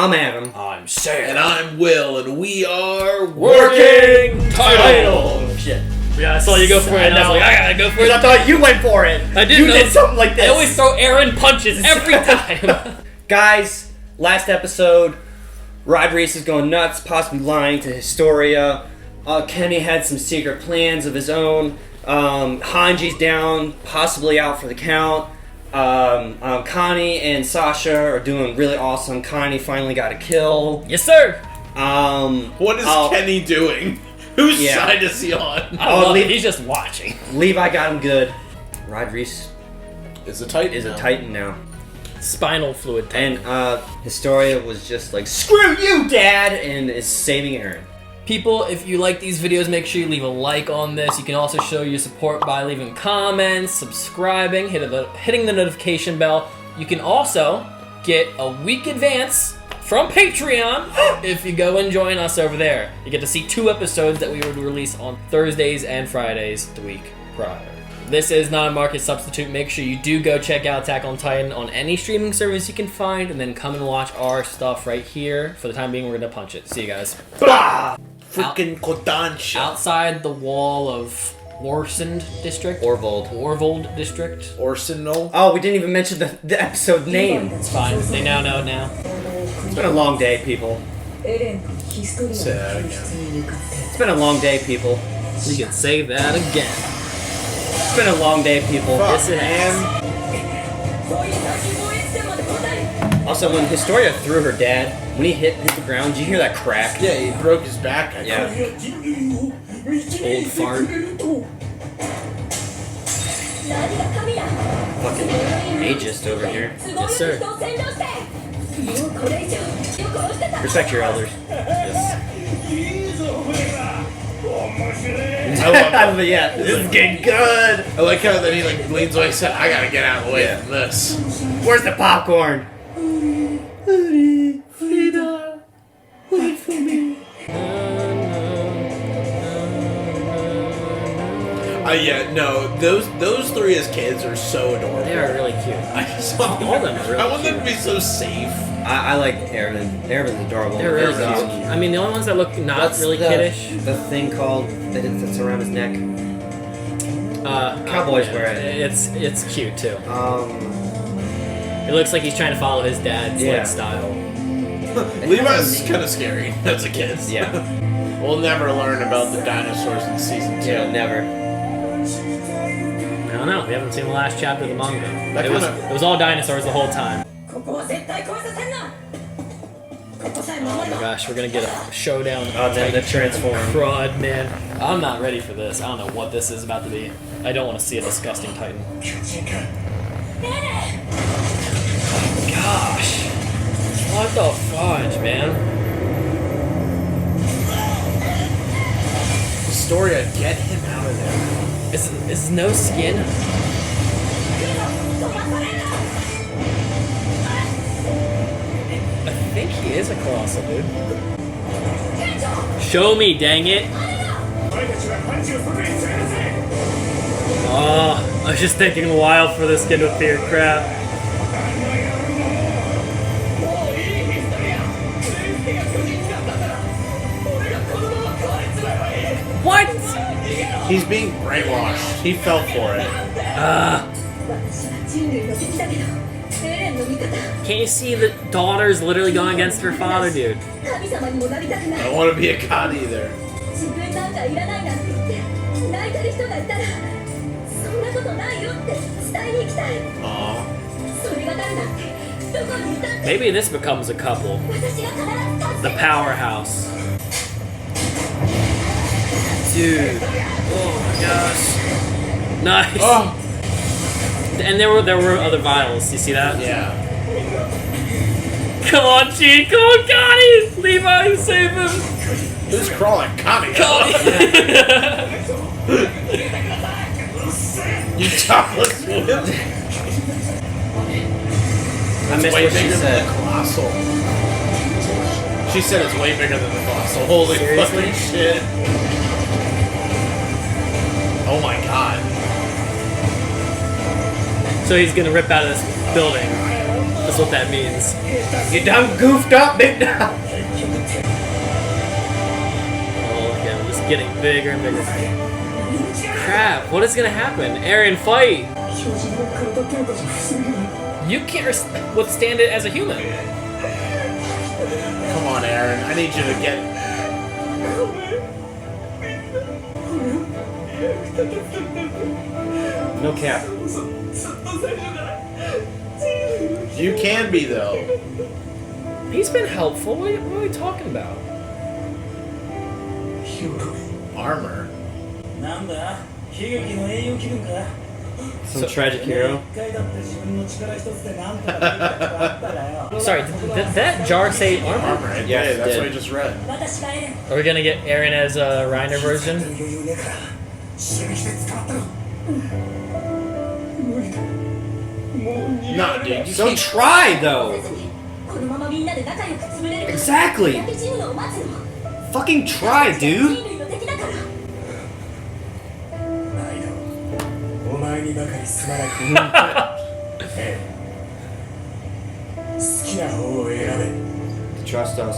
I'm Adam. I'm Sam. And I'm Will, and we are Working Title. Shit. Yeah, I saw you go for it, and I was like, I gotta go for it. I thought you went for it. I didn't. You did something like this. I always throw Eren punches every time. Guys, last episode, Rod Reiss is going nuts, possibly lying to Historia. Kenny had some secret plans of his own. Hanji's down, possibly out for the count. Connie and Sasha are doing really awesome. Connie finally got a kill. Yes, sir. What is Kenny doing? Whose side is he on? He's just watching. Levi got him good. Rod Reiss is a Titan now. Spinal fluid tank. And Historia was just like, screw you, Dad, and is saving Eren. People, if you like these videos, make sure you leave a like on this. You can also show your support by leaving comments, subscribing, hitting the notification bell. You can also get a week advance from Patreon if you go and join us over there. You get to see 2 episodes that we would release on Thursdays and Fridays the week prior. This is not a market substitute. Make sure you do go check out Attack on Titan on any streaming service you can find, and then come and watch our stuff right here. For the time being, we're gonna punch it. See you guys. Bah! Freaking Kodansha. Outside the wall of Orvud District. Orvud District. Orsenal. Oh, we didn't even mention the episode name. It's fine. They now know it now. It's been a long day, people. Say that again. It's been a long day, people. You can say that again. It's been a long day, people. Yes, it has. Also, when Historia threw her dad, when he hit the ground, did you hear that crack? Yeah, he broke his back. Yeah. Old fart. Fucking ageist over here. Yes, sir. Respect your elders. Yes. I love it. Yeah, this is getting good. I like how then he leans away and said, I gotta get out of the way from this. Where's the popcorn? Frida, wait for me. Yeah, no, those 3 as kids are so adorable. They are really cute. I just want All of them are really I want them to cute. be so safe. I like Erwin. Erwin's adorable. They're really There's, cute. I mean, the only ones that look not really kiddish. The thing called that's around his neck. Cowboys wear it. It's cute too. It It looks like he's trying to follow his dad's like style. Levi's kind of scary as a kid. Yeah. We'll never learn about the dinosaurs in season 2. Yeah, never. I don't know. We haven't seen the last chapter of the manga. That It was all dinosaurs the whole time. Oh my gosh, we're gonna get a showdown. Oh, then the transform. Crud, man. I'm not ready for this. I don't know what this is about to be. I don't want to see a disgusting Titan. Gosh. What the fudge, man? Historia, get him out of there. Is no skin? I think he is a Colossal, dude. Show me, dang it! Oh, I was just taking a while for this skin to appear. Crap. What? He's being brainwashed. He fell for it. Can't you see the daughter's literally going against her father, dude? I don't want to be a god either. Aww. Maybe this becomes a couple. The powerhouse. Dude. Oh my gosh. Nice. Oh. And there were other vials. You see that? Yeah. Come on, Gene. Come on, Connie. Levi, save him. Who's crawling? Connie. You topless woman. I missed Way what she bigger than said. the Colossal. She said it's way bigger than the Colossal. Holy fucking shit. Oh my god. So he's gonna rip out of this building. That's what that means. You done goofed up, big dog. Oh, okay, I'm just getting bigger and bigger. Crap, what is gonna happen? Eren, fight! You can't withstand it as a human. Come on, Eren. I need you to get. No cap. You can be though. He's been helpful. What are we talking about? Armor. Some tragic hero. Sorry, did that jar say armor? Armor. Yes, Yeah, it that's did. what I just read. Are we gonna get Eren as a Reiner version? No, dude. You So can't. try though. Exactly. Fucking try, dude. Trust us.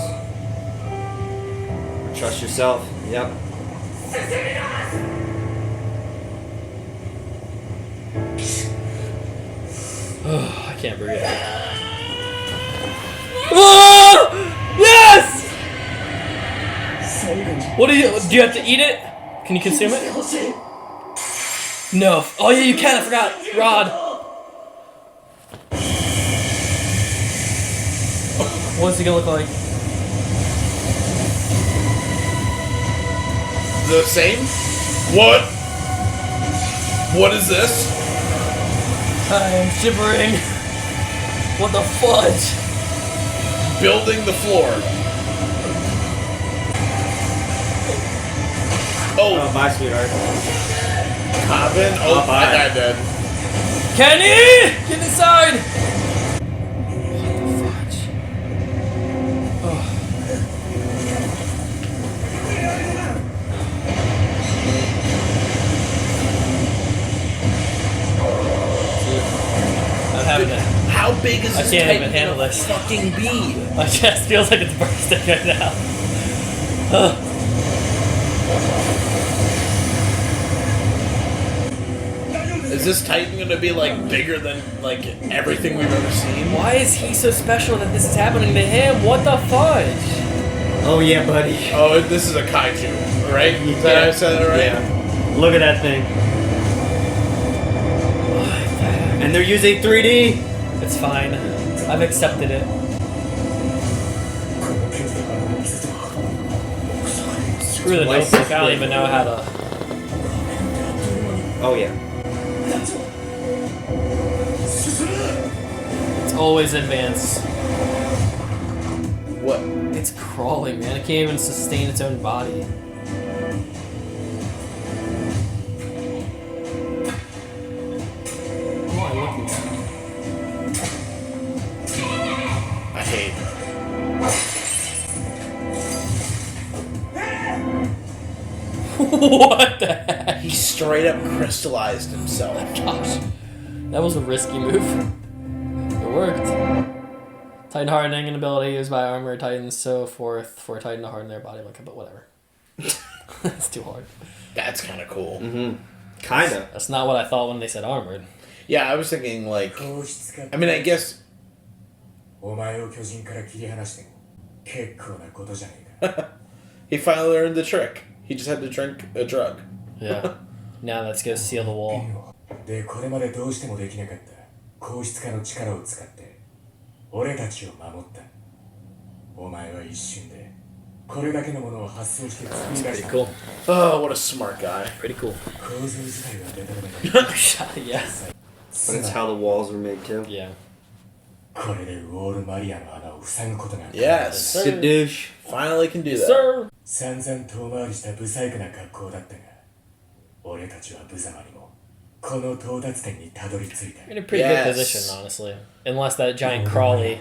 Trust yourself. Yep. I can't breathe. Oh! Yes! What do you have to eat it? Can you consume it? No. Oh yeah, you can. I forgot. Rod. What's he gonna look like? The same? What? What is this? I am shivering. What the fudge? Building the floor. Oh, bye, sweetheart. Coven? Oh, Oh, bye. that guy dead. Kenny! Get inside! I'm having it. How big is I this can't Titan even handle gonna this. fucking be? My chest feels like it's bursting right now. Is this Titan gonna be like bigger than like everything we've ever seen? Why is he so special that this is happening to him? What the fudge? Oh yeah, buddy. Oh, this is a kaiju, right? Is that how I said it right? Yeah. Look at that thing. And they're using 3D. It's fine. I've accepted it. Screw the Twice notebook. as I don't big. even know how to. Oh yeah. It's always advanced. What? It's crawling, man. It can't even sustain its own body. What am I looking at? I hate. What the heck? He straight up crystallized himself. Gosh. That was a risky move. It worked. Titan hardening, an ability used by armor titans, so forth, for a titan to harden their body. Okay, but whatever. That's too hard. That's kind of cool. Mm-hmm. Kinda. That's not what I thought when they said armored. Yeah, I was thinking like. I mean, I guess. お前を巨人から切り離しても結構なことじゃねえか。 He finally learned the trick. He just had to drink a drug. Yeah. Now let's go seal the wall. で、これまでどうしてもできなかった硬質化の力を使って俺たちを守った。お前は一瞬でこれだけのものを発想して作り出 Pretty した。 cool. Oh, what a smart guy. Pretty cool. 構造自体はデタラメだ。 Yeah. But it's how the walls were made too. Yeah. これでウォールマリアの穴を塞ぐことなんだ。 Yes. Good douche. Finally can do that. Sir! 散々遠回りした不細工な格好だったが俺たちは無様にもこの到達点にたどり着いた。 You're in a pretty Yes. good position, honestly. Unless that giant crawly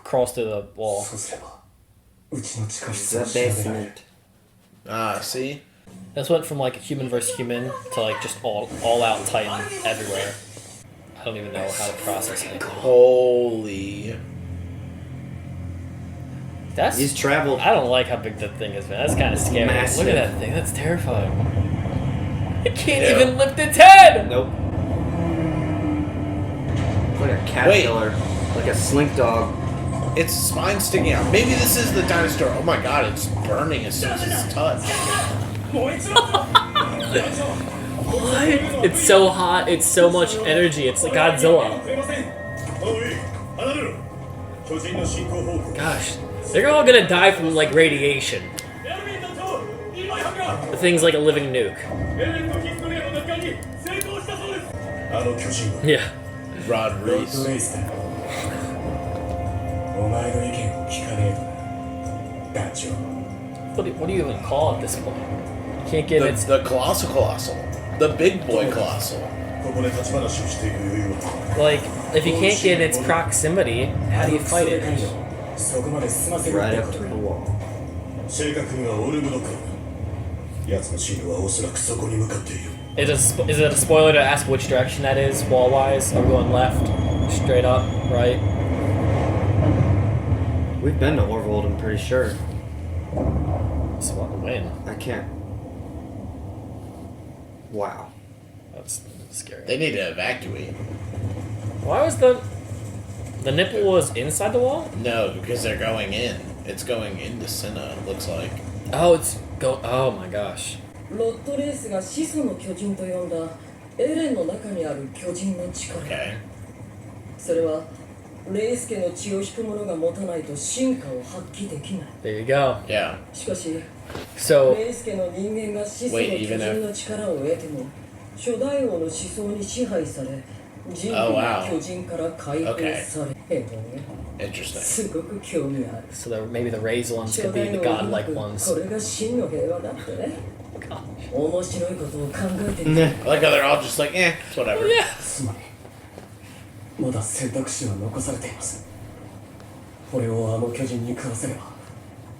crawls through the wall. そうすればうちの地下 It's 室を the 調べられる。 basement. Ah, see? This went from like human versus human to like just all out Titan everywhere. I don't even know how to process it. Holy. He's traveled. I don't like how big that thing is, man. That's kind of scary. Massive. Look at that thing. That's terrifying. It can't even lift its head. Nope. It's like a caterpillar, like a slink dog. Its spine sticking out. Maybe this is the dinosaur. Oh my god, it's burning as soon as it's touched. What? It's so hot. It's so much energy. It's like Godzilla. Gosh, they're all gonna die from like radiation. The thing's like a living nuke. Yeah. Rod Reiss. お前の意見を聞かねえとな、団長。 What do you even call it at this point? You can't get its. The Colossal. The big boy Colossal. ここで立ち話をしていく余裕は。 Like, if you can't get in its proximity, how do you fight it? そこまで済ませる Right って up こ to と the だ。 wall. 正確にはオルブド区。奴の進路はおそらくそこに向かっている。 Is it a spoiler to ask which direction that is, wall-wise? Are we going left, straight up, right? We've been to Orvud, I'm pretty sure. So when? I can't. Wow. That's scary. They need to evacuate. Why was the nipple was inside the wall? No, because they're going in. It's going into Cinna, it looks like. Oh, it's go. Oh my gosh. ロッドレースが始祖の巨人と呼んだエレンの中にある巨人の力。 Okay. それはレイス家の血を引く者が持たないと進化を発揮できない。 There you go. Yeah. しかし、 So レイス家の人間が始祖の巨人の力を得ても、初代王の思想に支配され、人類が巨人から解放され、Interesting. すごく興味ある。 so maybe the raised ones could be the godlike ones. これが真の平和だってね。面白いことを考えてみ I like how they're all just like, it's whatever. Yeah. つまりまだ選択肢は残されています。俺をあの巨人に食わせれば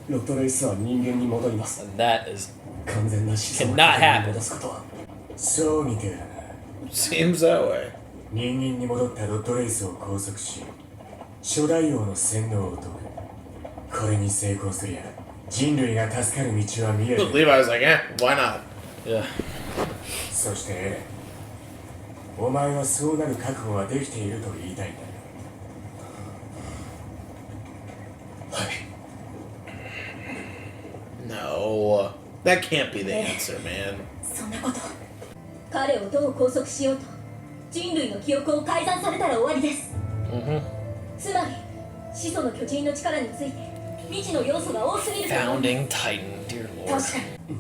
ロッドレイスは人間に戻ります。 And that is 完全な思想を Cannot happen. 戻すことはそうみてえだな。 Seems that way. 人間に戻ったロッドレイスを拘束し初代王の洗脳を解く。これに成功すりゃ人類が助かる道は見える。 Levi's like, why not? yeah. そしてエレン、お前はそうなる覚悟はできていると言いたいんだ。はい。 No. That can't be the answer, man. そんなこと彼をどう拘束しようと人類の記憶を改ざんされたら終わりです、つまり始祖の巨人の力について未知の要素が多すぎると思う Founding Titan, dear 確 lord. かに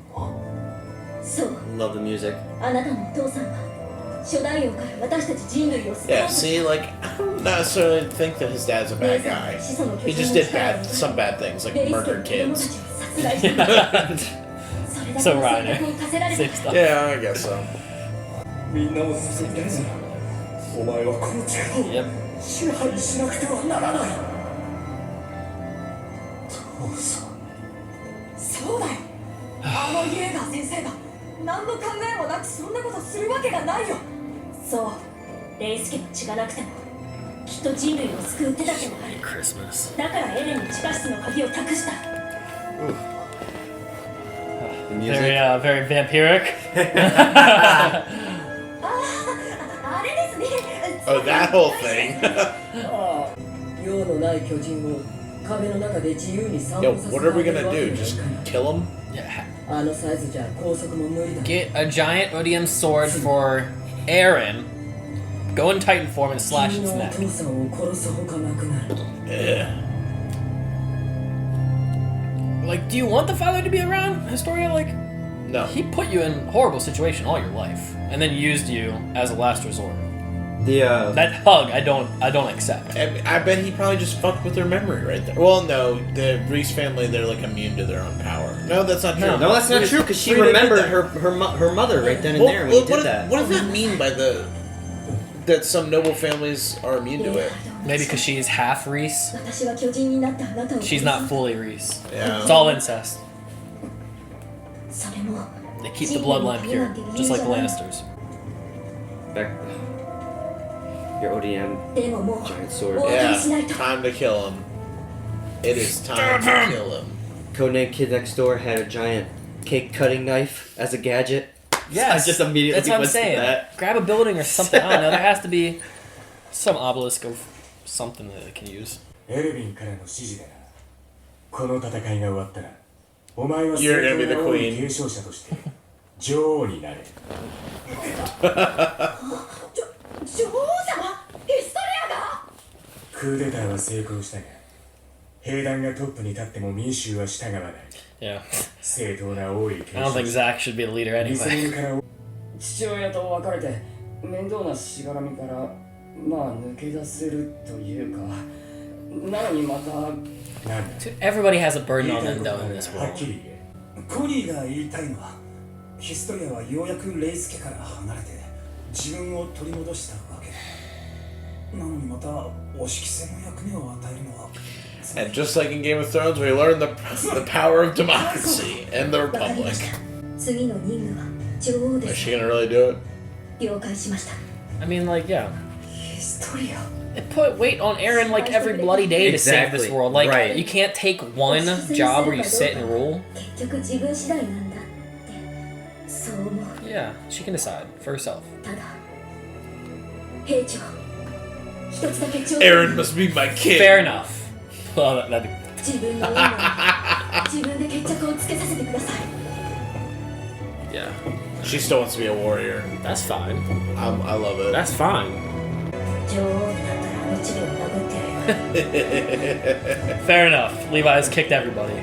そう Love the music. あなたのお父さんは初代王から私たち人類を救おう Yeah, とし see, like, I don't necessarily think that his dad's a bad guy. He just did some bad things, like レイス家 murdered の子供た kids. ちを殺害したそれだけ So の right, 選択を課せられた Safe stuff. Yeah, I guess so. みんなを救いたいならお前はこの力を Yep. 支配しなくてはならない。父さん。そうだよあのイエーガー先生が何の考えもなくそんなことするわけがないよそうレイス家の血がなくてもきっと人類を救う手立てもある Christmas. だからエレンに地下室の鍵を託した The music. Very vampiric. あれですね Oh, that whole thing. 用のない巨人を壁の中で自由に散 Yo, 歩させ what ら are we れる gonna わけ do? にはい Just かない kill him? Yeah. あのサイズじゃ拘束も無理だ Get a giant Odium sword for Eren. Go in Titan form and slash 君 its のお neck. 父さんを殺すほかなくなる Like, do you want the father to be around, Historia? Like, No. he put you in a horrible situation all your life, and then used you as a last resort. The That hug, I don't accept. I bet he probably just fucked with her memory right there. Well, no, the Reiss family, they're like immune to their own power. No, that's not true. no, that's not true because she Frida did remembered that. her mother right then and there when he did that. What does that mean by that some noble families are immune to it? Maybe because she's half Reiss. 私は巨人になったあなたを She's not fully Reiss. Yeah. It's all incest. それも They keep the bloodline pure, just like the Lannisters. Back. Your ODM でももう giant sword. お別れしない Yeah, と time to kill him. It is time to kill him. Codename Kid Next Door had a giant cake cutting knife as a gadget. Yes, I just immediately that's what I'm went to saying. that. Grab a building or something. I don't know. There has to be some obelisk of something that they can use. エルヴィンからの指示だな。この戦いが終わったら、お前は You're gonna be the 正当な王位 queen. 継承者として女王になれ。女王様ヒストリアがクーデターは成功したが、兵団がトップに立っても民衆は従わない。 Yeah. 正当な王位継 I 承 don't think 者。 Zach should be the leader 偽 anyway. 物から父親と別れて面倒なしがらみからまあ抜け出せるというかなのにまたなんだ。 Dude, everybody has a burden on them though in this はっ world. きり言え。コニーが言いたいのはヒストリアはようやくレイス家から離れて自分を取り戻したわけなのにまたお指揮制の役目を与えるのは And just like in Game of Thrones, we learn the power of democracy and the わかりま Republic. した次の任務は女王で Is す she gonna really do it? 了解しました I mean, like, yeah. ヒストリア It put weight on Eren like every bloody day to save this Exactly. world. Like, Right. you can't take one job where you sit and rule. 結局自分次第なんだってそう思う Yeah, she can decide for herself. ただ兵長一つだけちょう Eren must be my kid. Fair enough. Well, that'd be... 自分の運命に自分で決着をつけさせてください Yeah, She still wants to be a warrior. that's fine. I love it. That's fine. 女王になったらムチで殴ってやれば Fair enough. Levi's kicked everybody.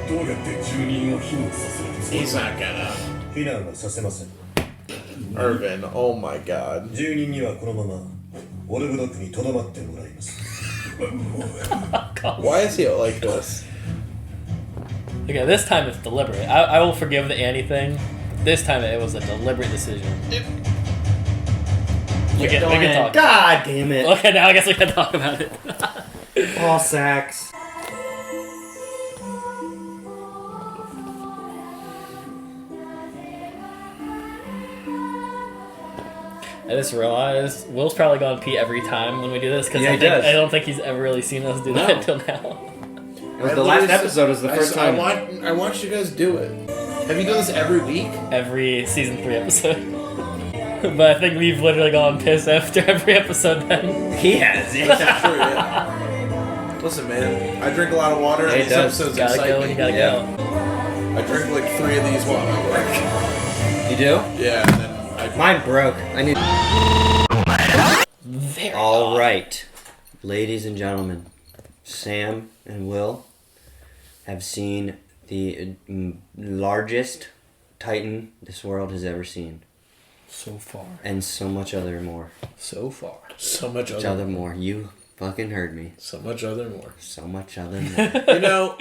どうやって住人を避難させるんですか He's not gonna. 避難はさせません Erwin, oh my god. 住人にはこのままオルブドックにとどまってもらいます Why is he like this? Okay, this time it's deliberate. I will forgive the Annie thing. This time it was a deliberate decision. We can talk. God damn it. Okay, now I guess we can talk about it. Ball sacks. I just realized Will's probably gonna pee every time when we do this because Yeah, he does. I don't think he's ever really seen us do that until now. It was the last episode was the first time. I want you guys to do it. Have you done this every week? Every season 3 episode. But I think we've literally gone piss after every episode then. He has, True, yeah. Listen, man, I drink a lot of water, and He these does. episodes Gotta excite go, me. you gotta Yeah. go. I drink like 3 of these while I work. You do? Yeah, and then I Mine broke. I need. Very All odd. right, ladies and gentlemen, Sam and Will have seen the largest Titan this world has ever seen, So far. and so much other more. So far. so much Much other other more. You fucking heard me. So much other more. So much other more. You know,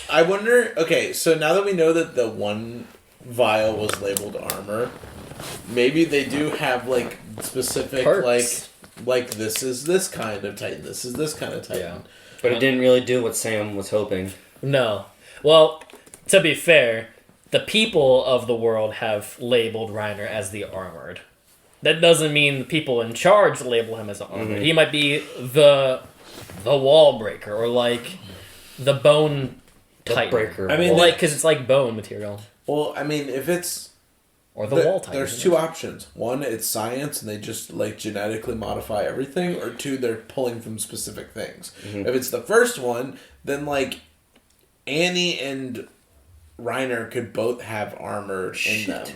I wonder. Okay, so now that we know that the one vial was labeled armor, maybe they do have like specific Perks. like this is this kind of Titan. This is this kind of Titan. Yeah. But it didn't really do what Sam was hoping. No. Well, to be fair, the people of the world have labeled Reiner as the Armored. That doesn't mean the people in charge label him as the Armored. Mhm. He might be the wall breaker or like the bone titan. breaker. I mean, Well, like because it's like bone material Well, I mean, if it's or the wall titan. there's 2 options. One, it's science, and they just like genetically modify everything, or 2, they're pulling from specific things. Mhm. If it's the first one, then like Annie and Reiner could both have armor in them.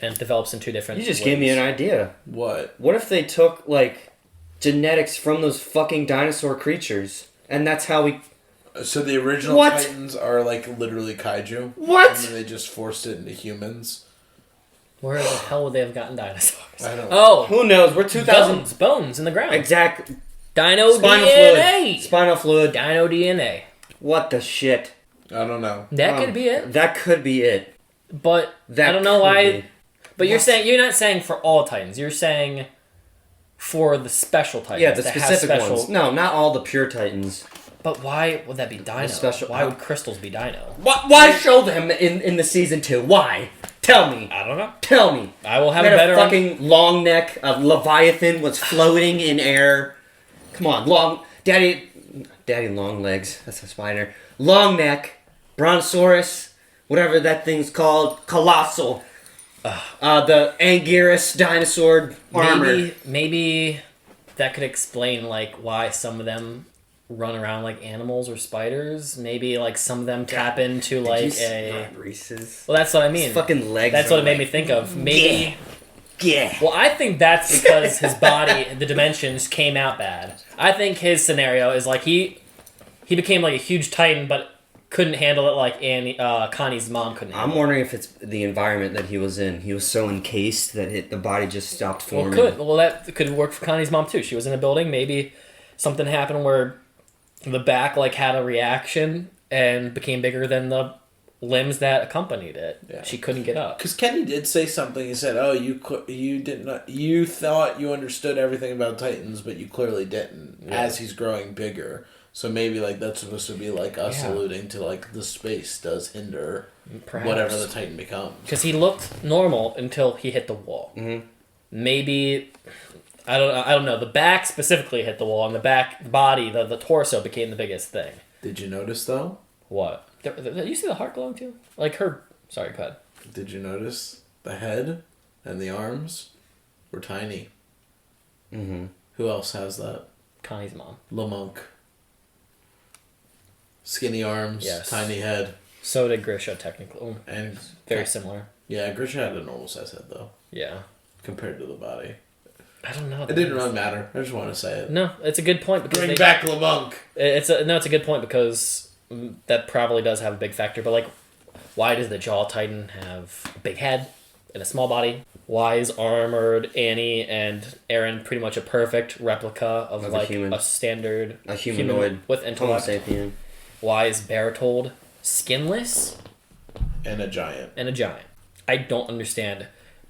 And it develops in 2 different. You just ways. gave me an idea. What? What if they took, like, genetics from those fucking dinosaur creatures, and that's how we... So the original What? Titans are like literally kaiju. What? And then they just forced it into humans. Where the hell would they have gotten dinosaurs? I don't. Oh, Who knows? We're 2000... bones in the ground. Exact... Dino Spinal DNA. fluid. Spinal fluid. Dino DNA. What the shit? I don't know. That could be it. That could be it. But That I don't know could why. be. But you're not saying for all Titans. You're saying for the special Titans. Yeah, the that have specific special, ones. No, not all the pure Titans. But why would that be Dino? special- Why would crystals be Dino? Why show them in the season 2? Why? Tell me. I don't know. Tell me. I will have Had a better... fucking long neck. A Leviathan was floating in air. Come on, Daddy long legs. That's a spider. Long neck. Brontosaurus. Whatever that thing's called. Colossal. The Anguirus dinosaur armor. Maybe that could explain like why some of them run around like animals or spiders. Maybe like some of them tap into like Rod Reiss's? Well, that's what I mean. His fucking legs. That's what it made me think of. Maybe. Yeah. Well, I think that's because his body, the dimensions came out bad. I think his scenario is like he became like a huge titan, but couldn't handle it like Connie's mom couldn't handle I'm wondering if it's the environment that he was in. He was so encased that the body just stopped forming. Well, that could work for Connie's mom too. She was in a building. Maybe something happened where the back like had a reaction and became bigger than the limbs that accompanied it. Yeah. She couldn't get up. Because Kenny did say something. He said, "Oh, you did not. You thought you understood everything about Titans, but you clearly didn't." Yeah. As he's growing bigger. So maybe like that's supposed to be like us alluding to like the space does hinder whatever the Titan becomes. Because he looked normal until he hit the wall. Mm-hmm. Maybe I don't know. The back specifically hit the wall, and the back body, the torso became the biggest thing. Did you notice though? What? You see the heart glowing too? Like her. Sorry, go ahead. Did you notice the head and the arms were tiny? Mm-hmm. Who else has that? Connie's mom. Lamonk. Skinny arms, yes. Tiny head. So did Grisha, technically. And very similar. Yeah, Grisha had a normal size head, though. Yeah. Compared to the body. I don't know. It didn't really matter. I just want to say it. No, it's a good point. Because Bring back Lamonk! It's a good point because that probably does have a big factor. But, like, why does the Jaw Titan have a big head and a small body? Why is Armored Annie and Eren pretty much a perfect replica of like a standard... A humanoid. With intellect? Homo sapien. Why is Bertold skinless? And a giant. I don't understand.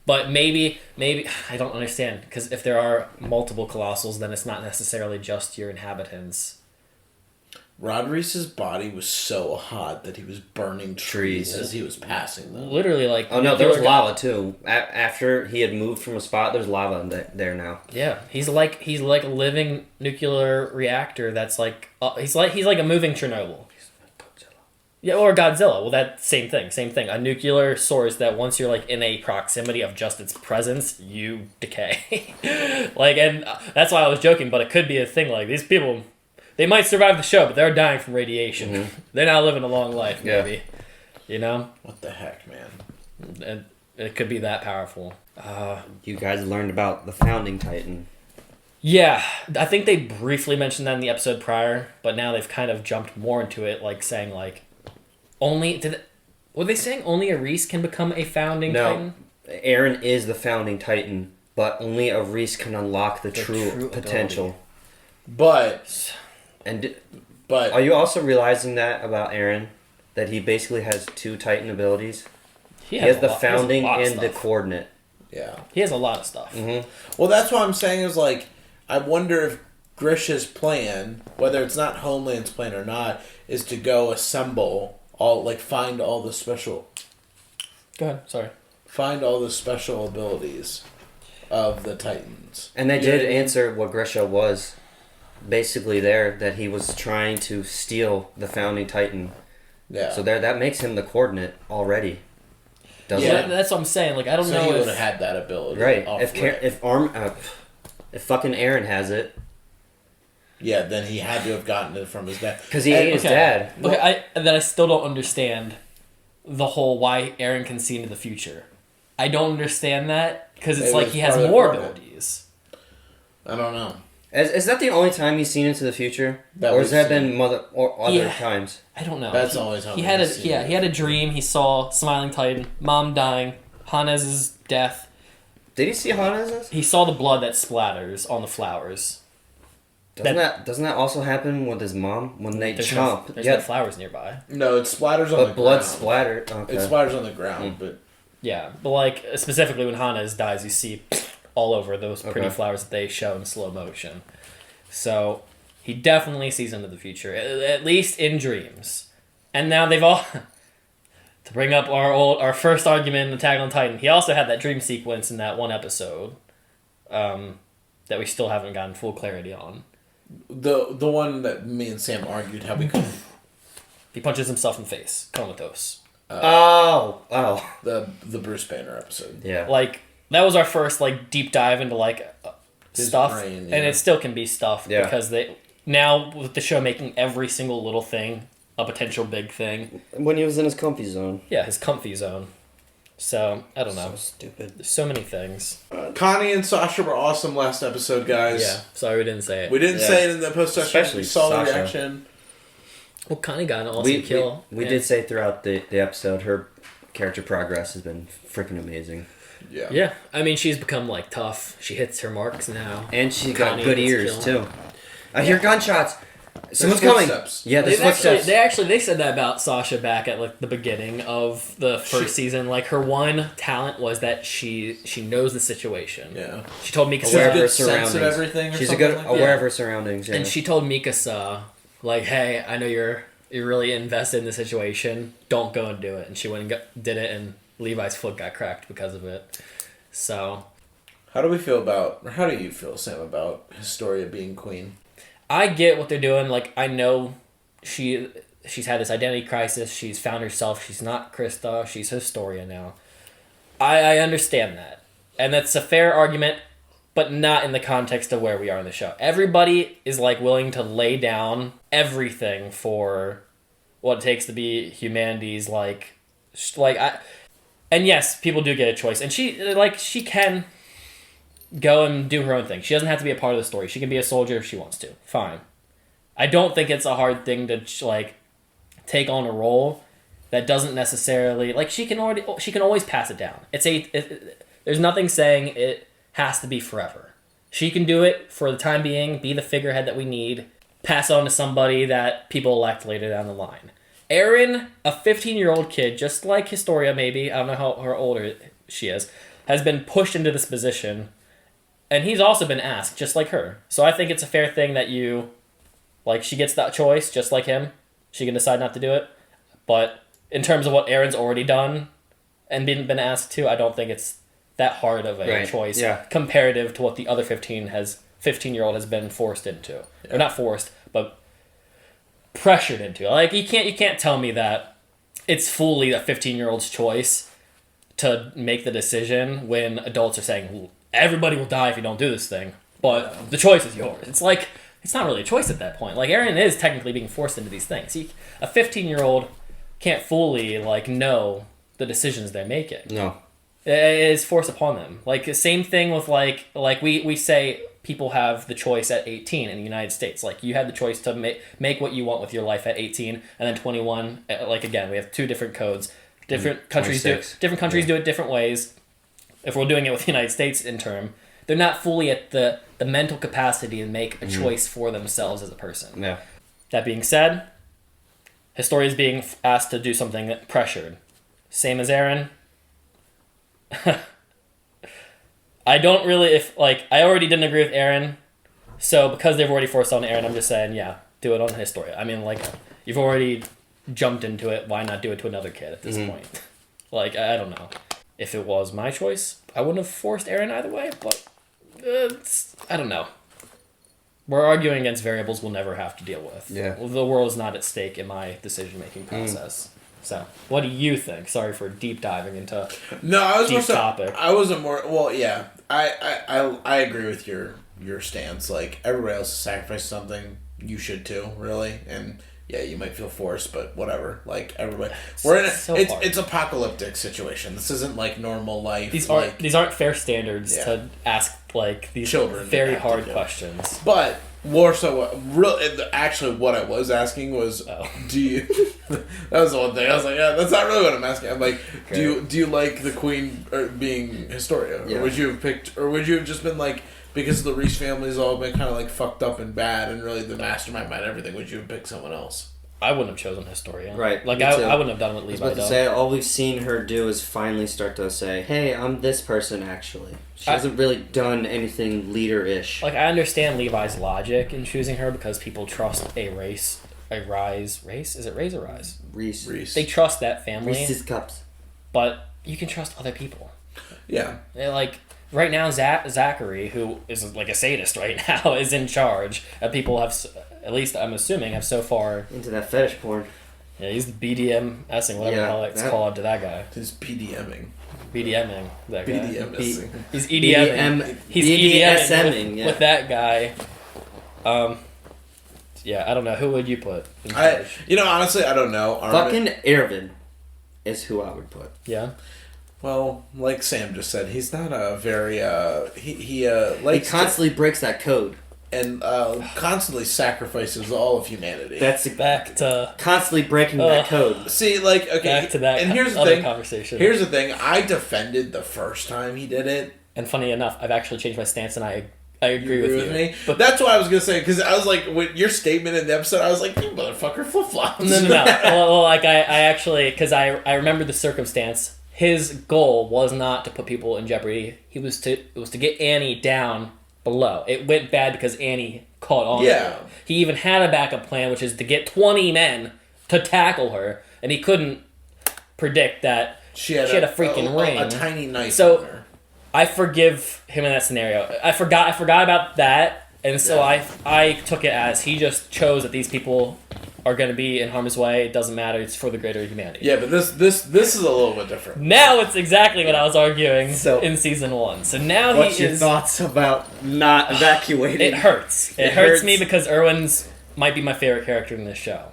But maybe I don't understand. Because if there are multiple Colossals, then it's not necessarily just your inhabitants. Rod Reiss's body was so hot that he was burning trees as he was passing them. Literally, like... Oh, no, there was lava, too. After he had moved from a spot, there's lava there now. Yeah, he's like a living nuclear reactor that's like... he's like a moving Chernobyl. Yeah, or Godzilla. Well, that same thing. A nuclear source that once you're like in a proximity of just its presence, you decay. Like, and that's why I was joking, but it could be a thing like these people... They might survive the show, but they're dying from radiation. Mm-hmm. They're not living a long life, maybe. Yeah. You know? What the heck, man? And it could be that powerful. You guys learned about the Founding Titan. Yeah, I think they briefly mentioned that in the episode prior, but now they've kind of jumped more into it, like saying like, were they saying only a Reiss can become a Founding Titan? Eren is the Founding Titan, but only a Reiss can unlock the true potential. But are you also realizing that about Eren? That he basically has two Titan abilities? He has the Founding and the Coordinate. Yeah. He has a lot of stuff. Mm-hmm. Well, that's what I'm saying is like, I wonder if Grisha's plan, whether it's not Homeland's plan or not, is to go assemble all, like find all the special... Go ahead, sorry. Find all the special abilities of the Titans. And they did answer what Grisha was. Basically that he was trying to steal the Founding Titan. Yeah. So that makes him the Coordinate already. Doesn't it? That's what I'm saying. Like, I don't know he would have had that ability. Right. If fucking Eren has it. Yeah, then he had to have gotten it from his dad. Because he ate his dad. Okay, I still don't understand the whole why Eren can see into the future. I don't understand that because it's like he has more abilities. I don't know. Is that the only time he's seen into the future, or has that been other times? I don't know. That's the only time he had a dream. He saw Smiling Titan, Mom dying, Hannes' death. Did he see Hannes'? He saw the blood that splatters on the flowers. Doesn't that also happen with his mom when they chomp? There's no flowers nearby. No, it splatters on the ground. Blood splattered. Okay. It splatters on the ground, but yeah, but like specifically when Hannes dies, you see all over those pretty flowers that they show in slow motion. So he definitely sees into the future, at least in dreams. And now to bring up our first argument in Attack on Titan, he also had that dream sequence in that one episode that we still haven't gotten full clarity on. The one that me and Sam argued how we could. He punches himself in the face, comatose. The Bruce Banner episode. Yeah. Like, that was our first, like, deep dive into, like, stuff. Brain, and it still can be stuff because now with the show making every single little thing a potential big thing. When he was in his comfy zone. Yeah, his comfy zone. So, I don't know. So stupid. There's so many things. Connie and Sasha were awesome last episode, guys. Yeah, sorry we didn't say it. We didn't say it in the post-session. Especially We saw Sasha. the reaction. Well, Connie got an awesome kill. We did say throughout the episode her character progress has been freaking amazing. Yeah. Yeah, I mean, she's become, like, tough. She hits her marks now. And she Connie got good gets ears, killed. too. I hear gunshots. Someone's There's coming. footsteps. Yeah, there's footsteps. They said that about Sasha back at, like, the beginning of the first season. Like, her one talent was that she knows the situation. Yeah. She told Mikasa... Aware of her good sense of surroundings. everything or She's a something good like aware that. of her surroundings, yeah. And she told Mikasa, like, hey, I know you're really invested in the situation. Don't go and do it. And she went and did it, and Levi's foot got cracked because of it. So... how do you feel, Sam, about Historia being queen? I get what they're doing. Like, I know she's had this identity crisis. She's found herself. She's not Krista. She's Historia now. I understand that. And that's a fair argument, but not in the context of where we are in the show. Everybody is, like, willing to lay down everything for what it takes to be humanity's, and yes, people do get a choice. And she can go and do her own thing. She doesn't have to be a part of the story. She can be a soldier if she wants to. Fine. I don't think it's a hard thing to, like, take on a role that doesn't necessarily... like, she can always pass it down. There's nothing saying it has to be forever. She can do it for the time being, be the figurehead that we need, pass on to somebody that people elect later down the line. Eren, a 15-year-old kid, just like Historia maybe, I don't know how older she is, has been pushed into this position... and he's also been asked, just like her. So I think it's a fair thing that she gets that choice, just like him. She can decide not to do it. But in terms of what Eren's already done and been asked to, I don't think it's that hard of a choice comparative to what the other 15-year-old has been forced into. Yeah. Or not forced, but pressured into. Like, you can't tell me that it's fully a 15-year-old's choice to make the decision when adults are saying, everybody will die if you don't do this thing, but the choice is yours. It's like, it's not really a choice at that point. Like, Eren is technically being forced into these things. A 15-year-old can't fully, like, know the decisions they're making. No. It is forced upon them. Like, the same thing with, like we say people have the choice at 18 in the United States. Like, you had the choice to make what you want with your life at 18, and then 21, like, again, we have two different codes. Different countries do it different ways. If we're doing it with the United States in term, they're not fully at the mental capacity to make a choice for themselves as a person. Yeah. That being said, Historia is being asked to do something pressured. Same as Eren. I don't really, I already didn't agree with Eren, so because they've already forced on Eren, I'm just saying, yeah, do it on Historia. I mean, like, you've already jumped into it, why not do it to another kid at this point? Like, I don't know. If it was my choice, I wouldn't have forced Eren either way, but I don't know. We're arguing against variables we'll never have to deal with. Yeah. The world is not at stake in my decision-making process. So, what do you think? Sorry for deep diving into deep topic. I wasn't more... well, yeah. I agree with your stance. Like, everybody else sacrificed something. You should too, really. And... yeah, you might feel forced, but whatever. Like, everybody, we're in it's apocalyptic situation. This isn't like normal life. These aren't fair standards to ask, like, these children very hard questions. But more so, actually, what I was asking was, do you? That was the one thing I was like, yeah, that's not really what I'm asking. I'm like, okay. do you like the queen being Historia, or would you have picked, or would you have just been like? Because the Reiss family's all been kind of like fucked up and bad, and really the mastermind behind everything, would you have picked someone else? I wouldn't have chosen Historia. Right. Like, I wouldn't have done what Levi did. I was about to say, all we've seen her do is finally start to say, hey, I'm this person, actually. She hasn't really done anything leader-ish. Like, I understand Levi's logic in choosing her because people trust a race Reiss. Is it Reiss or Reiss? Reiss. They trust that family. Reese's Cups. But you can trust other people. Yeah. They're like, right now, Zachary, who is like a sadist right now, is in charge. People have, at least I'm assuming, have so far... Into that fetish porn. Yeah, he's BDM-essing, whatever the hell it's called to that guy. He's BDMing. BDMing, that guy. BDMing. He's EDMing. He's EDMing with that guy. Yeah, I don't know. Who would you put in charge? Honestly, I don't know. Fucking Erwin is who I would put. Yeah. Well, like Sam just said, he's not a very he constantly breaks that code and constantly sacrifices all of humanity. That's back to constantly breaking that code. See, like, okay, back to that. And here's the other thing. Conversation. Here's the thing. I defended the first time he did it, and funny enough, I've actually changed my stance, and I agree with you. Me, but that's what I was gonna say, because I was like, with your statement in the episode, I was like, you motherfucker, flip flops. No. Well, like I actually, because I remember the circumstance. His goal was not to put people in jeopardy. It was to get Annie down below. It went bad because Annie caught on. Yeah. He even had a backup plan, which is to get 20 men to tackle her, and he couldn't predict that she had a freaking ring, a tiny knife. So on her. I forgive him in that scenario. I forgot about that, and so I took it as he just chose that these people are going to be in harm's way. It doesn't matter. It's for the greater humanity. Yeah, but this is a little bit different. Now it's exactly what I was arguing in season 1. So now what's your thoughts about not evacuating? It hurts. It hurts me because Erwin's might be my favorite character in this show.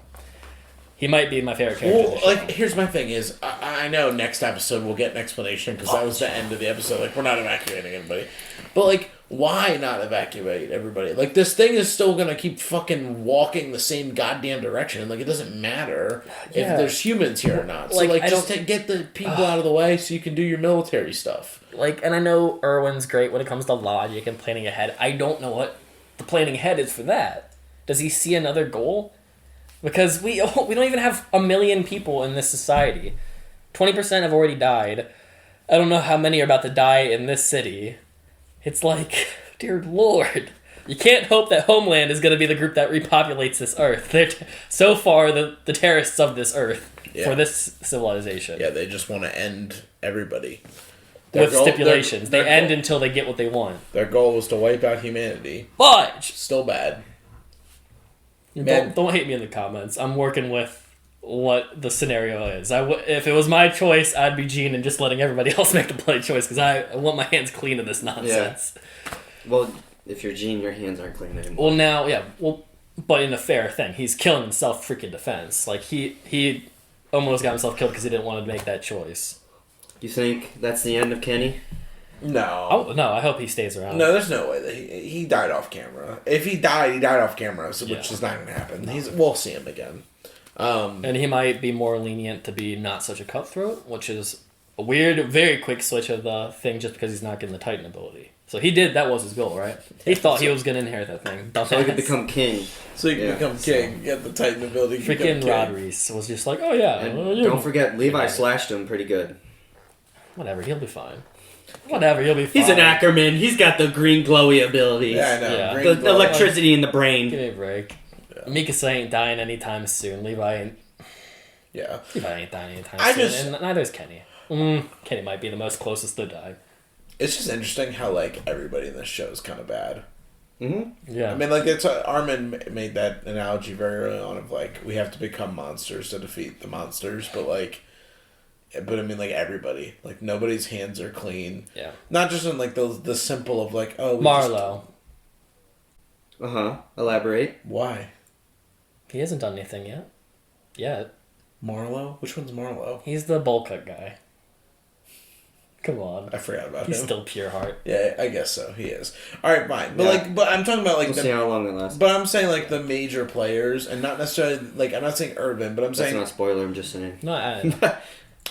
He might be my favorite character. Well, like, here's my thing is, I know next episode we'll get an explanation because that was the end of the episode. Like, we're not evacuating anybody. But, like, why not evacuate everybody? Like, this thing is still gonna keep fucking walking the same goddamn direction. Like, it doesn't matter if there's humans here or not. So, like just get the people out of the way so you can do your military stuff. Like, and I know Erwin's great when it comes to logic and planning ahead. I don't know what the planning ahead is for that. Does he see another goal? Because we don't even have 1 million people in this society. 20% have already died. I don't know how many are about to die in this city. It's like, dear Lord, you can't hope that Homeland is going to be the group that repopulates this Earth. They're so far the terrorists of this Earth for this civilization. Yeah, they just want to end everybody. With stipulations. They end until they get what they want. Their goal was to wipe out humanity. Fudge! Still bad. Don't hate me in the comments. I'm working with what the scenario is. If it was my choice, I'd be Gene and just letting everybody else make the bloody choice because I want my hands clean of this nonsense. Yeah. Well, if you're Gene, your hands aren't clean anymore. Well, now, but in a fair thing, he's killing himself freaking defense. Like, he almost got himself killed because he didn't want to make that choice. You think that's the end of Kenny? No. Oh, no, I hope he stays around. No, there's no way that he died off camera. If he died off camera, which is not going to happen. No. We'll see him again. And he might be more lenient to be not such a cutthroat, which is a weird, very quick switch of the thing just because he's not getting the Titan ability. So that was his goal, right? He thought he was going to inherit that thing. So he could become king. So he could become king, get the Titan ability. Freaking Rod Reiss was just like, oh yeah. Don't forget, Levi slashed him pretty good. Whatever, he'll be fine. He'll be fine. He's an Ackerman. He's got the green glowy abilities. Yeah, I know. Yeah. The electricity in the brain. Give me a break. Yeah. Mikasa ain't dying anytime soon. Levi ain't dying anytime soon. And neither is Kenny. Kenny might be the most closest to die. It's just interesting how, like, everybody in this show is kind of bad. Mm-hmm. Yeah. I mean, like, Armin made that analogy very early on of, like, we have to become monsters to defeat the monsters, but I mean, like, everybody. Like, nobody's hands are clean. Yeah. Not just in, like, the simple of, like, oh... Marlowe. Elaborate. Why? He hasn't done anything yet. Marlowe? Which one's Marlowe? He's the bowl cut guy. Come on. I forgot about him. He's still pure heart. Yeah, I guess so. He is. Alright, fine. But, but I'm talking about, like... We'll see how long it lasts. But I'm saying, like, the major players, and not necessarily... Like, I'm not saying Erwin, but I'm saying... That's not a spoiler, I'm just saying. No,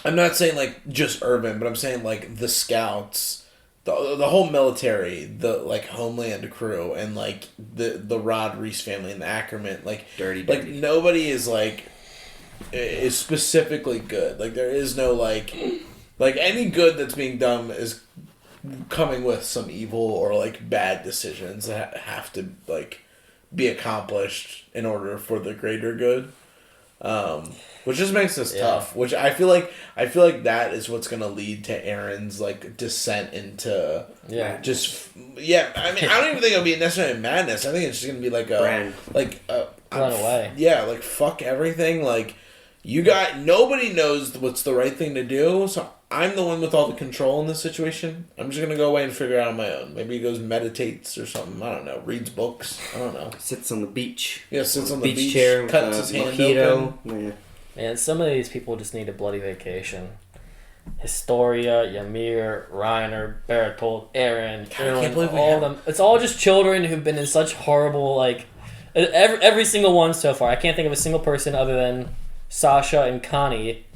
I'm not saying, like, just Erwin, but I'm saying, like, the scouts, the whole military, the, like, Homeland crew, and, like, the Rod Reiss family and the Ackerman, like... Dirty. Like, nobody is, like... is specifically good. Like, there is no, like... Like, any good that's being done is coming with some evil or, like, bad decisions that have to, like, be accomplished in order for the greater good. Which just makes this tough. Which I feel like that is what's gonna lead to Eren's like descent into I mean, I don't even think it'll be necessarily madness. I think it's just gonna be like a brand, run away. Yeah, like fuck everything. Like nobody knows what's the right thing to do. So I'm the one with all the control in this situation. I'm just gonna go away and figure it out on my own. Maybe he goes meditates or something. I don't know. Reads books. I don't know. Sits on the beach. Yeah, sits on the beach chair, cuts his hand open. Yeah. Man, some of these people just need a bloody vacation. Historia, Ymir, Reiner, Bertolt, Eren, Erwin, all of them. It's all just children who've been in such horrible, like, every single one so far. I can't think of a single person other than Sasha and Connie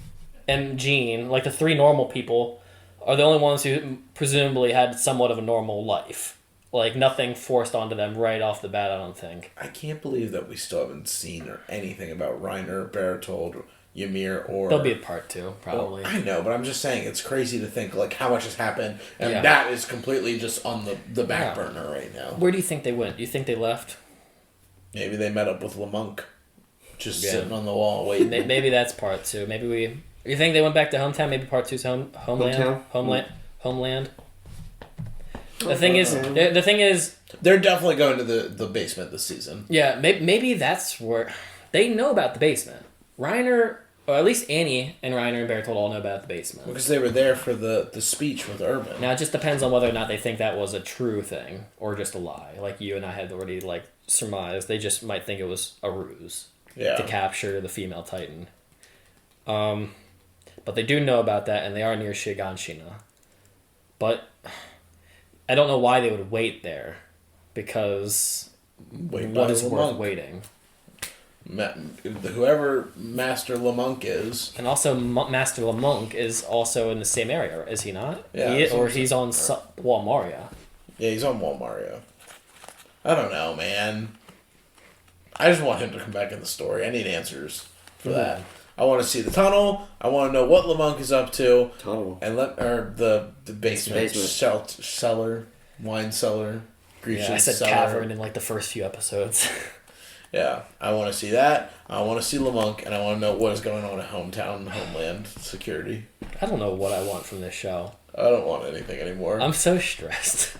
and Jean, like the three normal people, are the only ones who presumably had somewhat of a normal life. Like, nothing forced onto them right off the bat, I don't think. I can't believe that we still haven't seen or anything about Reiner, Bertolt, Ymir, or... There'll be a part 2, probably. I know, but I'm just saying, it's crazy to think, like, how much has happened, and that is completely just on the back burner right now. Where do you think they went? Do you think they left? Maybe they met up with Lamunk, just sitting on the wall waiting. Maybe that's part 2. Maybe you think they went back to hometown? Maybe part 2's homeland? Homeland? The thing is, they're definitely going to the basement this season. Yeah, maybe that's where they know about the basement. Reiner, or at least Annie and Reiner and Bertolt all know about the basement because they were there for the speech with Erwin. Now it just depends on whether or not they think that was a true thing or just a lie. Like you and I had already like surmised, they just might think it was a ruse to capture the female Titan. But they do know about that, and they are near Shiganshina. But I don't know why they would wait there, because what is worth waiting? Whoever Master Lamunk is. And also, Master Lamunk is also in the same area, is he not? Yeah. He's on Walmaria. Yeah, he's on Walmaria. I don't know, man. I just want him to come back in the story. I need answers for that. I want to see the tunnel. I want to know what Lamunk is up to. Tunnel. And the basement. Cellar. Wine cellar. Grecian I said cellar. Cavern in like the first few episodes. Yeah, I want to see that. I want to see Lamunk, and I want to know what is going on at hometown, homeland security. I don't know what I want from this show. I don't want anything anymore. I'm so stressed.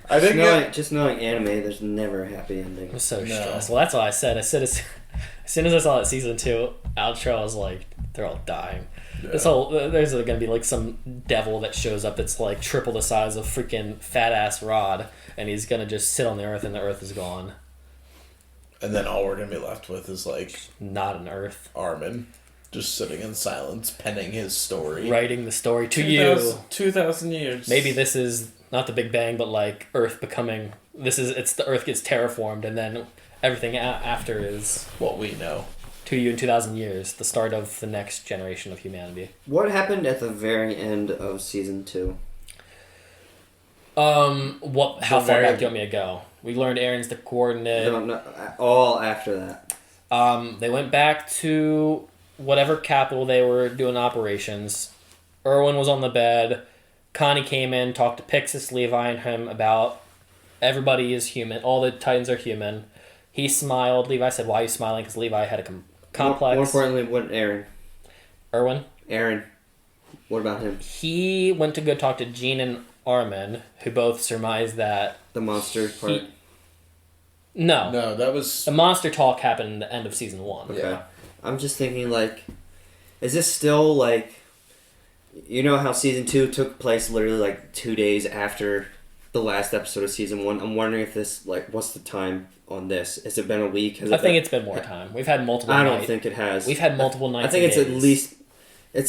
I think just knowing anime, there's never a happy ending. I'm so stressed. Well, that's what I said. As soon as I saw that season 2 outro, I was like, they're all dying. Yeah. There's going to be like some devil that shows up that's like triple the size of freaking fat ass Rod, and he's going to just sit on the earth, and the earth is gone. And then all we're going to be left with is like... Not an earth. Armin. Just sitting in silence, penning his story. Writing the story to you. 2,000 years. Maybe this is not the Big Bang, but like Earth becoming... It's the Earth gets terraformed, and then everything after is... What we know. To you in 2,000 years. The start of the next generation of humanity. What happened at the very end of season 2? How far back do you want me to go? We learned Eren's the coordinate. No, all after that. They went back to whatever capital they were doing operations. Erwin was on the bed. Connie came in, talked to Pixis, Levi, and him about everybody is human. All the Titans are human. He smiled. Levi said, "Why are you smiling?" Because Levi had a complex. More importantly, what Eren? Erwin? Eren. What about him? He went to go talk to Jean and Armin, who both surmised that... The monster part? No, that was... The monster talk happened in the end of season 1. Okay. Yeah. I'm just thinking, like... Is this still, like... You know how season 2 took place literally, like, 2 days after the last episode of season 1? I'm wondering if this, like... What's the time on this? Has it been a week? I think it's been more time. We've had multiple nights. I don't think it has. We've had multiple nights. I think it's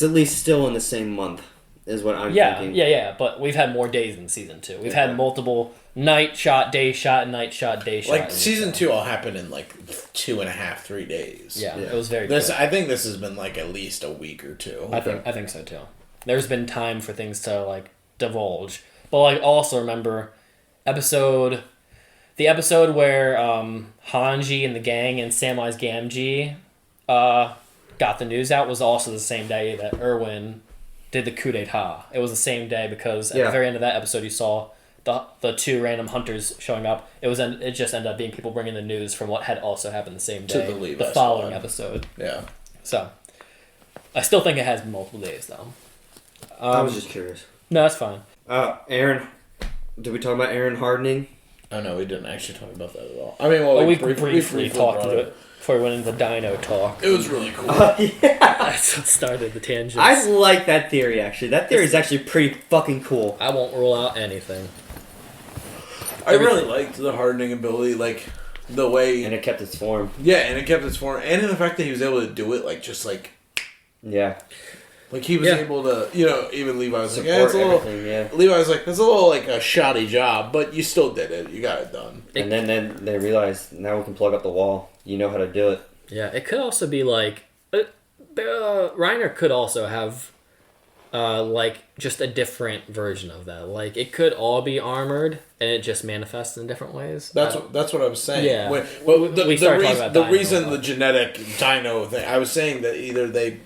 at least still in the same month. Is what I'm thinking. Yeah, but we've had more days in season 2. We've had multiple night shot, day shot, night shot, day shot. Like, season 2 all happened in, like, 2.5, 3 days. Yeah, it was very good. I think this has been, like, at least a week or 2. I think so, too. There's been time for things to, like, divulge. But, like, also remember, the episode where Hanji and the gang and Samwise Gamgee got the news out was also the same day that Erwin... did the coup d'etat. It was the same day because at the very end of that episode you saw the two random hunters showing up. It just ended up being people bringing the news from what had also happened the same day, To the Levi following squad. episode. Yeah. So, I still think it has multiple days though. I was just curious. No, that's fine. Eren, did we talk about Eren hardening? Oh no, we didn't actually talk about that at all. I mean, well, we briefly talked brought to it before we went into the dino talk. It was really cool. That's what started the tangents. I like that theory, actually. That theory is actually pretty fucking cool. I won't rule out anything. I really liked the hardening ability, like the way, And it kept its form. yeah, and it kept its form, and in the fact that he was able to do it, like just like Yeah. he was Yeah. able to, even Levi was like, Support yeah, it's a little. everything, yeah. Levi was like, it's a little like a shoddy job, but you still did it. You got it done. And then they realized, now we can plug up the wall. You know how to do it. Yeah, it could also be like Reiner could also have like just a different version of that. Like it could all be armored and it just manifests in different ways. That's what I was saying. Yeah. The started talking about dino reason a the lot. genetic dino thing, I was saying that either they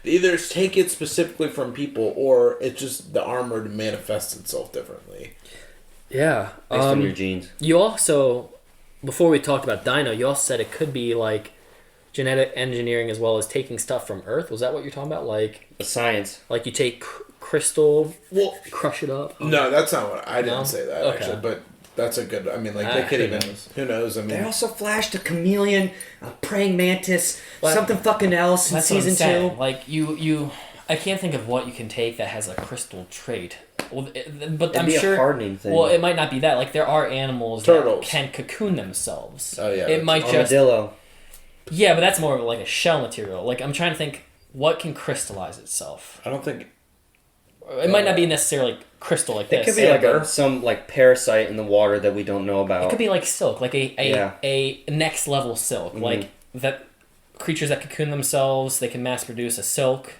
either take it specifically from people or it just the armored manifests itself differently. Yeah. Based on your genes. You also, before we talked about dino, you also said it could be like genetic engineering as well as taking stuff from Earth. Was that what you're talking about? Like The science. like you take crystal, Well, crush it up. no, that's not what I didn't No? say that Okay. actually, but that's a good. I mean, like they could who even. knows? Who knows? I They mean, also flashed a chameleon, a praying mantis, But- something fucking else in That's what I'm season saying. 2. Like you, I can't think of what you can take that has a crystal trait. Well, but It'd I'm be sure. a hardening thing. Well, it might not be that. Like there are animals Turtles. that can cocoon themselves. Oh, yeah, It might just. Armadillo. Yeah, but that's more of like a shell material. Like I'm trying to think, what can crystallize itself? I don't think. It might not be necessarily crystal like It this. could be like Amber. some parasite in the water that we don't know about. It could be like silk, like Yeah. a next level silk, like that creatures that cocoon themselves. They can mass produce a silk,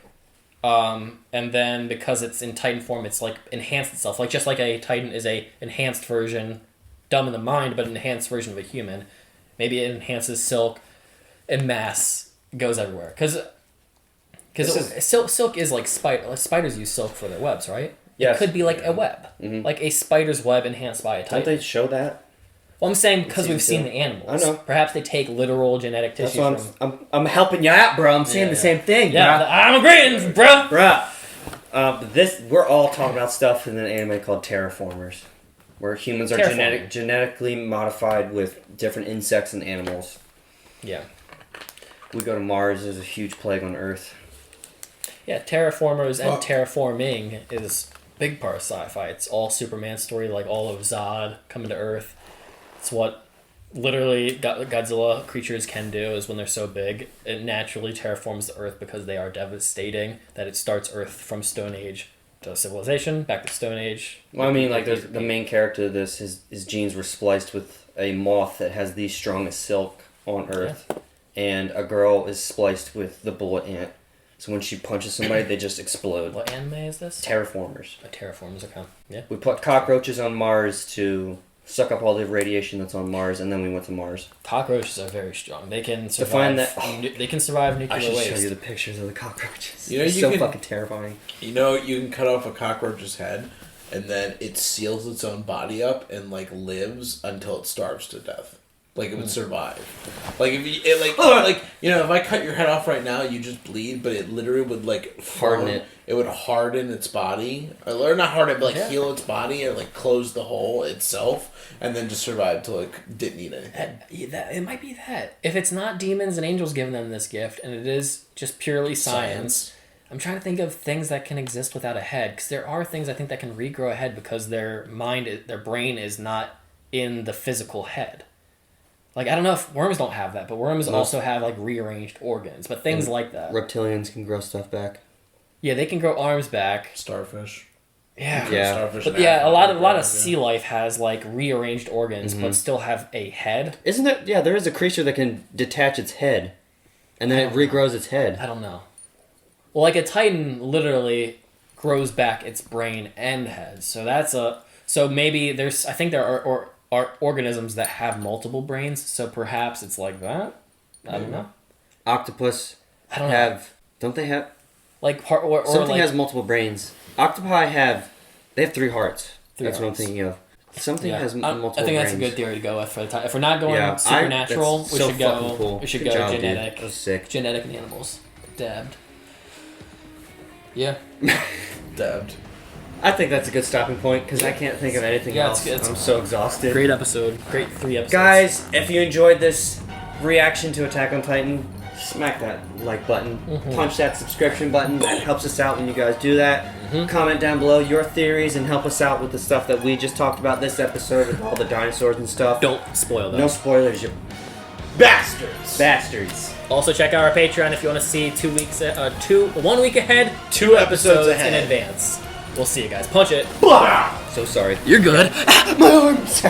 and then because it's in Titan form, it's like enhanced itself. Like just like a Titan is a enhanced version, dumb in the mind, but an enhanced version of a human. Maybe it enhances silk, and mass goes everywhere. Because silk is like spider. Like spiders use silk for their webs, right? Yes. It could be like a web, like a spider's web enhanced by a Don't Titan. they show that? Well, I'm saying because we've season seen two. the animals. I know. Perhaps they take literal genetic That's tissue what from. I'm helping you out, bro. I'm saying Yeah, the yeah. same thing, Yeah, bro. I'm agreeing, bro. Bruh. But we're all talking about stuff in an anime called terraformers, where humans are Terraforming. genetically modified with different insects and animals. Yeah, We go to Mars. There's a huge plague on Earth. yeah. Terraformers and Well- terraforming is a big part of sci-fi. It's all Superman story, like all of Zod coming to Earth. It's what literally Godzilla creatures can do. Is when they're so big, it naturally terraforms the Earth because they are devastating. That it starts Earth from Stone Age to civilization, back to Stone Age. Well, I mean, like, there's the main character of this, his genes were spliced with a moth that has the strongest silk on Earth, and a girl is spliced with the bullet ant. So when she punches somebody, they just explode. What anime is this? Terraformers. Terraformers. Okay. Yeah. We put cockroaches on Mars to suck up all the radiation that's on Mars, and then we went to Mars. Cockroaches are very strong. They can Define survive. that- They can survive I nuclear should waste. show you the pictures of the cockroaches. You know, They're you so can- fucking terrifying. You know, you can cut off a cockroach's head, and then it seals its own body up and like lives until it starves to death. Like it would survive. Like if you, if I cut your head off right now, you just bleed, but it literally would like Harden it. It would harden its body, or not harden, but like heal its body and like close the hole itself, and then just survive till it didn't eat anything. It might be that. If it's not demons and angels giving them this gift, and it is just purely science, I'm trying to think of things that can exist without a head. Because there are things I think that can regrow a head because their brain is not in the physical head. Like, I don't know if worms don't have that, but worms also have, like, rearranged organs. But things like that. Reptilians can grow stuff back. Yeah, they can grow arms back. Starfish. Yeah. Yeah. Starfish. But and yeah, a lot of Africa, sea life has, like, rearranged organs, but still have a head. Isn't there? Yeah, there is a creature that can detach its head, and then it regrows its head. I don't know. Well, like, a Titan literally grows back its brain and head. So that's a... So maybe there's... I think there are organisms that have multiple brains, so perhaps it's like that. I don't know. Octopus I don't know. have. Don't they have? Like or Something like, has multiple brains. Octopi have. They have 3 hearts. That's what I'm arms. thinking of. Something has multiple I think that's a rings. good theory to go with for the time. If we're not going supernatural, we should go. We should Good go job, dude. genetic. That was sick. Genetic and animals. Dabbed. Yeah. Dabbed. I think that's a good stopping point because I can't think of anything else. I'm so exhausted. Great episode. Great 3 episodes. Guys, if you enjoyed this reaction to Attack on Titan, smack that like button. Punch that subscription button. That helps us out when you guys do that. Comment down below your theories and help us out with the stuff that we just talked about this episode with all the dinosaurs and stuff. Don't spoil those. No spoilers, you bastards. Bastards. Also check out our Patreon if you want to see 1 week ahead, 2 episodes in ahead. advance. We'll see you guys. Punch it. So sorry. You're good. My arms.